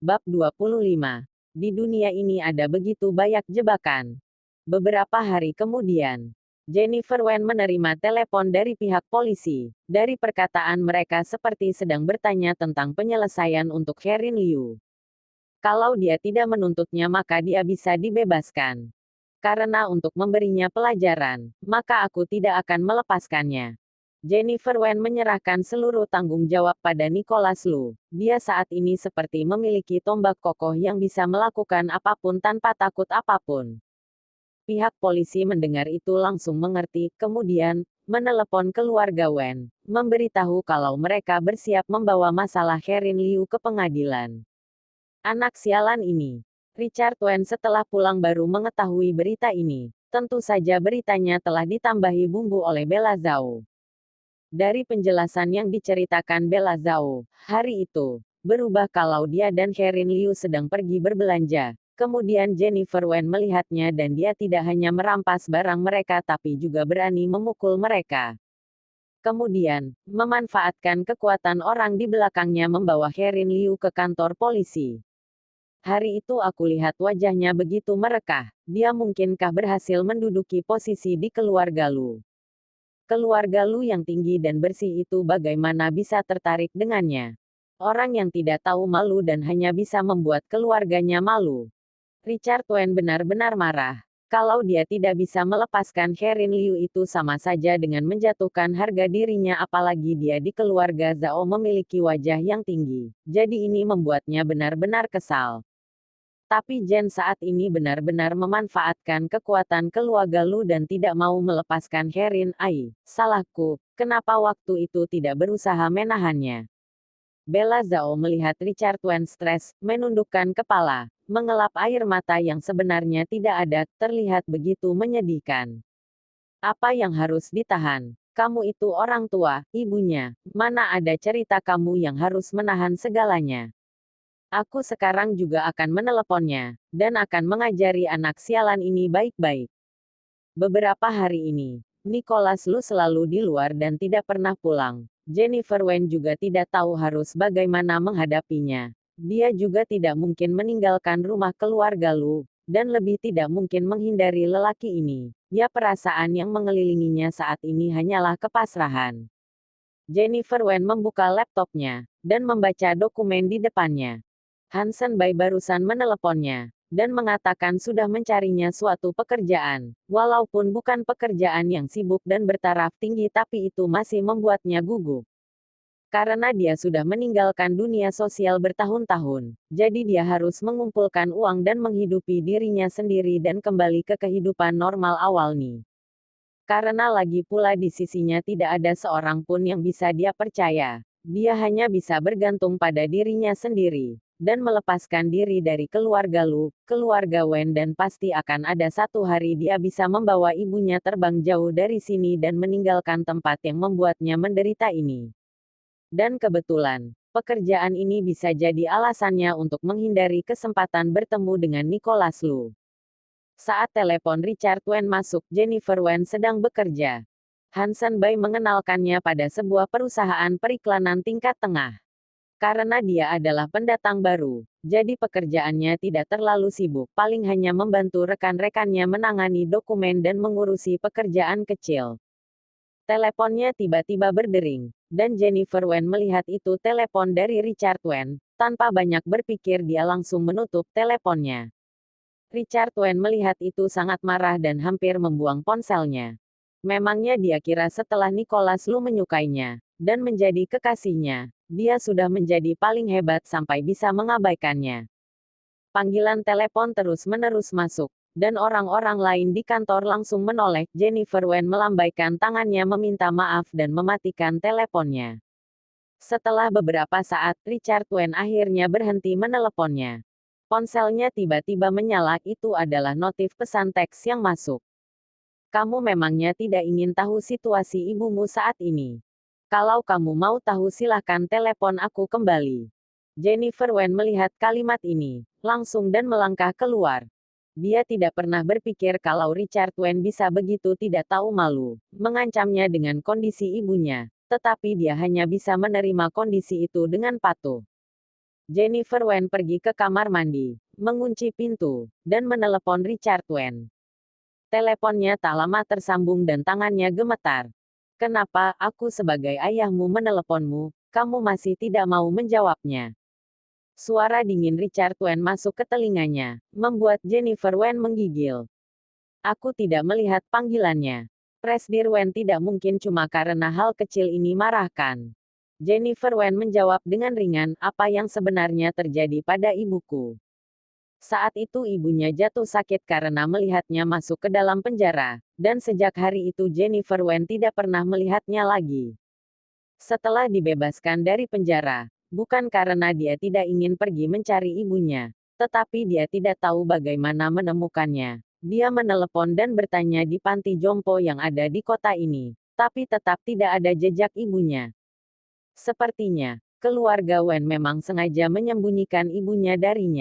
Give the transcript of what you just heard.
Bab 25. Di dunia ini ada begitu banyak jebakan. Beberapa hari kemudian, Jennifer Wen menerima telepon dari pihak polisi. Dari perkataan mereka seperti sedang bertanya tentang penyelesaian untuk Herin Liu. Kalau dia tidak menuntutnya maka dia bisa dibebaskan. Karena untuk memberinya pelajaran, maka aku tidak akan melepaskannya. Jennifer Wen menyerahkan seluruh tanggung jawab pada Nicholas Lu. Dia saat ini seperti memiliki tombak kokoh yang bisa melakukan apapun tanpa takut apapun. Pihak polisi mendengar itu langsung mengerti, kemudian menelepon keluarga Wen, memberitahu kalau mereka bersiap membawa masalah Herin Liu ke pengadilan. Anak sialan ini. Richard Wen setelah pulang baru mengetahui berita ini. Tentu saja beritanya telah ditambahi bumbu oleh Bella Zhao. Dari penjelasan yang diceritakan Bella Zhao, hari itu berubah kalau dia dan Herin Liu sedang pergi berbelanja. Kemudian Jennifer Wen melihatnya dan dia tidak hanya merampas barang mereka tapi juga berani memukul mereka. Kemudian, memanfaatkan kekuatan orang di belakangnya membawa Herin Liu ke kantor polisi. Hari itu aku lihat wajahnya begitu merekah. Dia mungkinkah berhasil menduduki posisi di keluarga Lu? Keluarga Lu yang tinggi dan bersih itu bagaimana bisa tertarik dengannya? Orang yang tidak tahu malu dan hanya bisa membuat keluarganya malu. Richard Wen benar-benar marah. Kalau dia tidak bisa melepaskan Herin Liu itu sama saja dengan menjatuhkan harga dirinya apalagi dia di keluarga Zhao memiliki wajah yang tinggi. Jadi ini membuatnya benar-benar kesal. Tapi Jen saat ini benar-benar memanfaatkan kekuatan keluarga Lu dan tidak mau melepaskan Herin Ai. Salahku, kenapa waktu itu tidak berusaha menahannya? Bella Zhao melihat Richard Wen stres, menundukkan kepala, mengelap air mata yang sebenarnya tidak ada, terlihat begitu menyedihkan. Apa yang harus ditahan? Kamu itu orang tua, ibunya. Mana ada cerita kamu yang harus menahan segalanya? Aku sekarang juga akan meneleponnya, dan akan mengajari anak sialan ini baik-baik. Beberapa hari ini, Nicholas Lu selalu di luar dan tidak pernah pulang. Jennifer Wen juga tidak tahu harus bagaimana menghadapinya. Dia juga tidak mungkin meninggalkan rumah keluarga Lu, dan lebih tidak mungkin menghindari lelaki ini. Ya perasaan yang mengelilinginya saat ini hanyalah kepasrahan. Jennifer Wen membuka laptopnya, dan membaca dokumen di depannya. Hansen Bai barusan meneleponnya, dan mengatakan sudah mencarinya suatu pekerjaan, walaupun bukan pekerjaan yang sibuk dan bertaraf tinggi tapi itu masih membuatnya gugup. Karena dia sudah meninggalkan dunia sosial bertahun-tahun, jadi dia harus mengumpulkan uang dan menghidupi dirinya sendiri dan kembali ke kehidupan normal awal nih. Karena lagi pula di sisinya tidak ada seorang pun yang bisa dia percaya. Dia hanya bisa bergantung pada dirinya sendiri dan melepaskan diri dari keluarga Lu, keluarga Wen dan pasti akan ada satu hari dia bisa membawa ibunya terbang jauh dari sini dan meninggalkan tempat yang membuatnya menderita ini. Dan kebetulan, pekerjaan ini bisa jadi alasannya untuk menghindari kesempatan bertemu dengan Nicholas Lu. Saat telepon Richard Wen masuk, Jennifer Wen sedang bekerja. Hansen Bai mengenalkannya pada sebuah perusahaan periklanan tingkat tengah. Karena dia adalah pendatang baru, jadi pekerjaannya tidak terlalu sibuk, paling hanya membantu rekan-rekannya menangani dokumen dan mengurusi pekerjaan kecil. Teleponnya tiba-tiba berdering, dan Jennifer Wen melihat itu telepon dari Richard Wen. Tanpa banyak berpikir dia langsung menutup teleponnya. Richard Wen melihat itu sangat marah dan hampir membuang ponselnya. Memangnya dia kira setelah Nicholas Lu menyukainya, dan menjadi kekasihnya, dia sudah menjadi paling hebat sampai bisa mengabaikannya. Panggilan telepon terus-menerus masuk, dan orang-orang lain di kantor langsung menoleh. Jennifer Wen melambaikan tangannya meminta maaf dan mematikan teleponnya. Setelah beberapa saat, Richard Wen akhirnya berhenti meneleponnya. Ponselnya tiba-tiba menyala, itu adalah notif pesan teks yang masuk. Kamu memangnya tidak ingin tahu situasi ibumu saat ini? Kalau kamu mau tahu silahkan telepon aku kembali. Jennifer Wen melihat kalimat ini, langsung dan melangkah keluar. Dia tidak pernah berpikir kalau Richard Wen bisa begitu tidak tahu malu, mengancamnya dengan kondisi ibunya, tetapi dia hanya bisa menerima kondisi itu dengan patuh. Jennifer Wen pergi ke kamar mandi, mengunci pintu, dan menelepon Richard Wen. Teleponnya tak lama tersambung dan tangannya gemetar. Kenapa aku sebagai ayahmu meneleponmu, kamu masih tidak mau menjawabnya? Suara dingin Richard Wen masuk ke telinganya, membuat Jennifer Wen menggigil. Aku tidak melihat panggilannya. Presdir Wen tidak mungkin cuma karena hal kecil ini marahkan. Jennifer Wen menjawab dengan ringan, apa yang sebenarnya terjadi pada ibuku. Saat itu ibunya jatuh sakit karena melihatnya masuk ke dalam penjara, dan sejak hari itu Jennifer Wen tidak pernah melihatnya lagi. Setelah dibebaskan dari penjara, bukan karena dia tidak ingin pergi mencari ibunya, tetapi dia tidak tahu bagaimana menemukannya. Dia menelepon dan bertanya di panti jompo yang ada di kota ini, tapi tetap tidak ada jejak ibunya. Sepertinya, keluarga Wen memang sengaja menyembunyikan ibunya darinya.